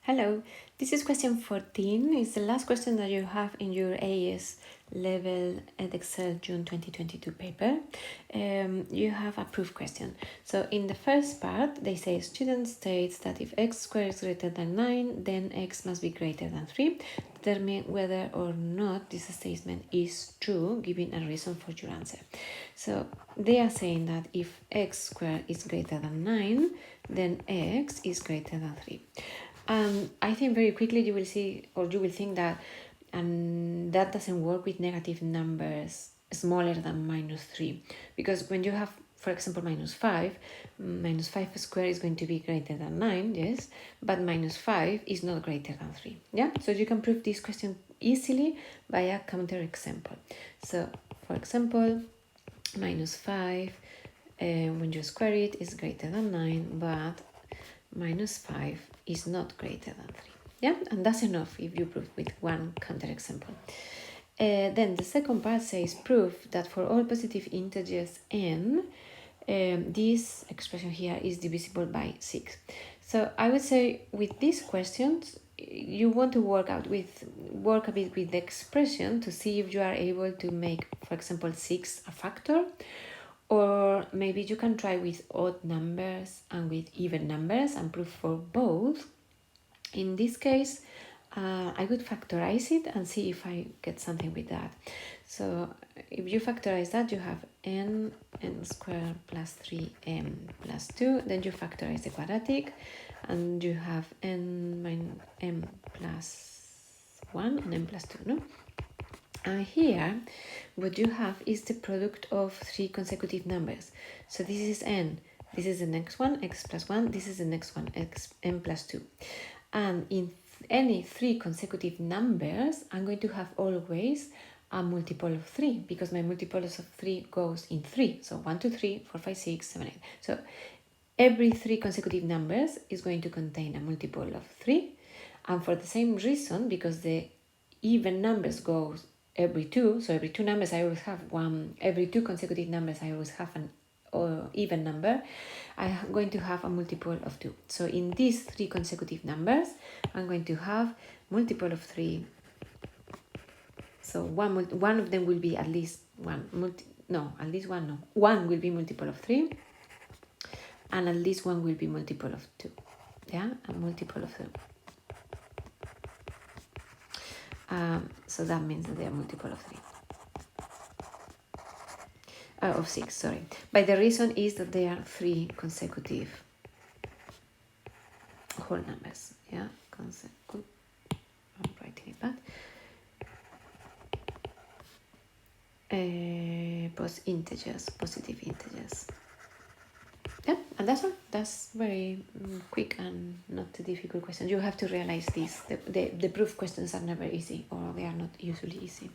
Hello, this is question 14. It's the last question that you have in your AS level Edexcel June 2022 paper. You have a proof question. So in the first part, they say student states that if x squared is greater than 9, then x must be greater than 3. Determine whether or not this statement is true, giving a reason for your answer. So they are saying that if x squared is greater than 9, then x is greater than 3. I think very quickly you will see, or you will think that that doesn't work with negative numbers smaller than -3, because when you have, for example, -5 squared is going to be greater than 9, yes, but -5 is not greater than 3, yeah? So you can prove this question easily by a counterexample. So, for example, -5, when you square it, is greater than 9, but -5 is not greater than 3. Yeah, and that's enough if you prove with one counterexample. Then the second part says prove that for all positive integers n, this expression here is divisible by 6. So I would say with these questions, you want to work a bit with the expression to see if you are able to make, for example, 6 a factor. Or maybe you can try with odd numbers and with even numbers and prove for both. In this case, I would factorize it and see if I get something with that. So if you factorize that, you have n squared plus 3m plus 2. Then you factorize the quadratic and you have n plus 1 and n plus 2, no? And here, what you have is the product of 3 consecutive numbers. So this is n, this is the next one, x plus 1, this is the next one, n plus 2. And in any 3 consecutive numbers, I'm going to have always a multiple of 3, because my multiples of 3 goes in 3. So 1, 2, 3, 4, 5, 6, 7, 8. So every 3 consecutive numbers is going to contain a multiple of 3. And for the same reason, because the even numbers goes every 2, so every 2 numbers I always have one, every 2 consecutive numbers I always have an even number, I'm going to have a multiple of 2. So in these 3 consecutive numbers, I'm going to have multiple of 3. So one of them will be at least one, one will be multiple of 3, and at least one will be multiple of 2. Yeah, a multiple of 2. So that means that they are multiple of 3. Of 6, sorry. But the reason is that they are 3 consecutive whole numbers. Yeah, I'm writing it back. Positive integers. Yeah, and that's all. That's very quick and not a difficult question. You have to realize this. The proof questions are never easy, or they are not usually easy.